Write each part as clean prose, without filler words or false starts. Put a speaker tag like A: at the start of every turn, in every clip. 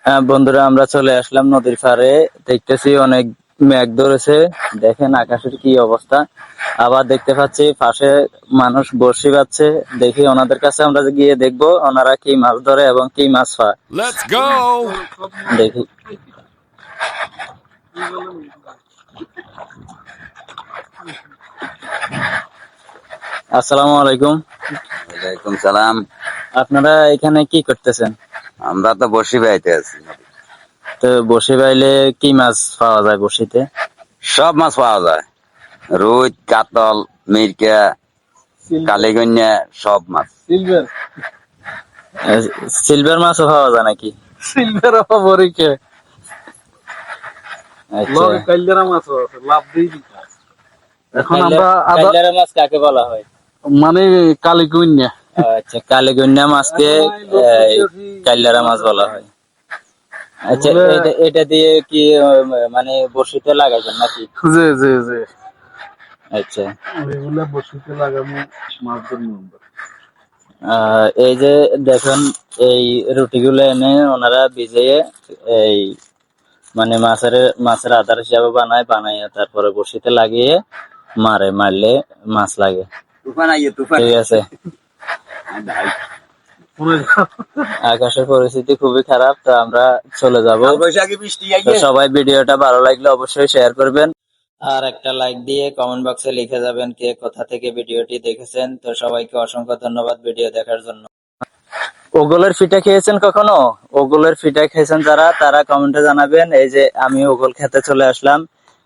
A: হ্যাঁ বন্ধুরা, আমরা চলে আসলাম নদীর পাড়ে। দেখতেছি অনেক মেঘ ধরেছে। দেখেন আকাশের কি অবস্থা। আবার দেখতে পাচ্ছি পাশে মানুষ বড়শি বাচ্ছে। দেখি ওনাদের কাছে আমরা গিয়ে দেখবো ওনারা কি মাছ ধরে এবং কি মাছ পায়।
B: Let's go!
A: দেখি। আসসালামু আলাইকুম।
C: ওয়ালাইকুম সালাম।
A: আপনারা এখানে কি করতেছেন?
C: আমরা তো বসি বাইতে আছি।
A: তো বড়শি বাইলে কি মাছ পাওয়া যায় বড়শিতে?
C: সব মাছ পাওয়া যায়, রুই, কাতল, মিরকা, কালীগঞ্জা, সব মাছ।
A: সিলভার মাছও পাওয়া যায় নাকি?
D: সিলভার বরিকে
A: আচ্ছা,
D: কাইল্লারা মাছ আছে, লাভ দিয়ে দিতে। এখন আমরা
A: কাইল্লারা মাছ কাকে বলা হয়?
D: মানে কালীকুইন্যা
A: আচ্ছা, কালীগঞ্জা মাছকে কাইল্লারা মাছ বলা হয়। আচ্ছা, এটা দিয়ে কি মানে বড়শিতে লাগাইছেন নাকি?
D: জি জি জি,
A: আচ্ছা,
D: এগুলা বসিতে লাগানো মাছ ধরি আমরা।
A: এই যে দেখেন, এই রুটিগুলো এনে ওনারা ভিজিয়ে এই মানে মাছের আধার হিসাবে বানায় তারপরে বড়শিতে লাগিয়ে মারলে মাছ লাগে।
C: তুফান আইয়ে, তুফান।
A: ঠিক আছে। আকাশের পরিস্থিতি খুবই খারাপ, তো আমরা চলে যাব।
C: বৈশাখী বৃষ্টি
A: তো
C: আইয়ে।
A: সবাই ভিডিওটা ভালো লাগলে অবশ্যই শেয়ার করবেন আর একটা লাইক দিয়ে কমেন্ট বক্সে লিখে যাবেন কে কোথা থেকে ভিডিওটি দেখেছেন। তো সবাইকে অসংখ্য ধন্যবাদ ভিডিও দেখার জন্য। ওগলের পিঠা খেয়েছেন কখনো? ওগলের পিঠা খেয়েছেন যারা, তারা কমেন্টে জানাবেন। এই যে আমি ওগল খেতে চলে আসলাম।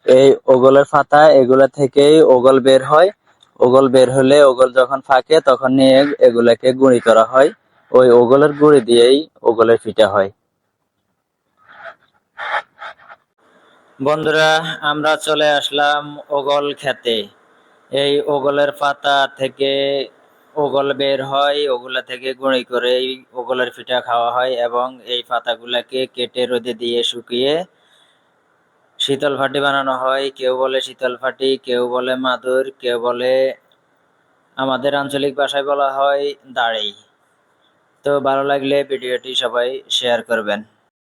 A: এই ওগলের পাতা, এগুলা থেকেই ওগল বের হয়। ওগল বের হলে ওগল যখন ফাঁকে তখন নিয়ে এগুলাকে গুঁড়ি করা হয়। ওই ওগলের গুঁড়ি দিয়েই ওগলের পিঠা হয়। বন্ধুরা, আমরা চলে আসলাম ওগল খেতে। এই ওগলের পাতা থেকে ওগল বের হয়, ওগুলা থেকে গুঁড়ি করে এই ওগলের পিঠা খাওয়া হয় এবং এই পাতাগুলাকে কেটে রোদে দিয়ে শুকিয়ে শীতল ফাটি বানানো হয়। কেউ বলে শীতল ফাটি, কেউ বলে মাদুর, কেউ বলে আমাদের আঞ্চলিক ভাষায় বলা হয় দাড়ি। তো ভালো লাগলে ভিডিওটি সবাই শেয়ার করবেন।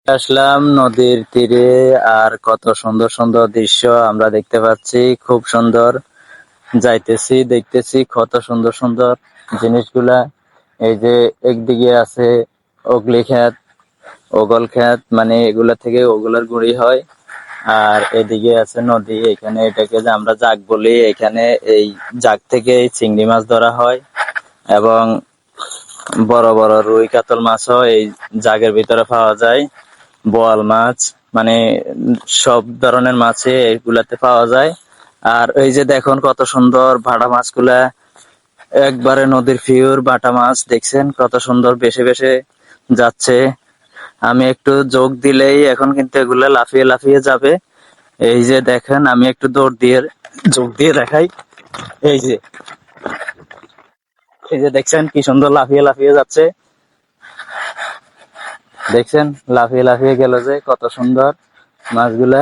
A: আসলাম নদীর তীরে, আর কত সুন্দর সুন্দর দৃশ্য আমরা দেখতে পাচ্ছি। খুব সুন্দর যাইতেছি, দেখতেছি কত সুন্দর সুন্দর জিনিসগুলা। এই যে একদিকে আছে ওগলি ক্ষেত, ওগল ক্ষেত, মানে এগুলা থেকে ওগলের গুঁড়ি হয়। আর এদিকে আছে নদী, এখানে এটাকে যে আমরা জাগ বলি, এখানে এই জাগ থেকে চিংড়ি মাছ ধরা হয় এবং বড় বড় রুই কাতল মাছও এই জাগের ভিতরে পাওয়া যায়। বোয়াল মাছ, মানে সব ধরনের মাছই এগুলাতে পাওয়া যায়। আর এই যে দেখুন কত সুন্দর ভাটা মাছগুলা, একবারে নদীর পিওর বাটা মাছ। দেখছেন কত সুন্দর বেশে বেশে যাচ্ছে। আমি একটু যোগ দিলেই এখন কিন্তু এগুলা লাফিয়ে লাফিয়ে যাবে। এই যে দেখেন, আমি একটু দৌড় দিয়ে যোগ দিয়ে দেখাই। এই যে এই যে দেখছেন কি সুন্দর লাফিয়ে লাফিয়ে যাচ্ছে। দেখছেন লাফিয়ে লাফিয়ে গেল যে কত সুন্দর মাছগুলা।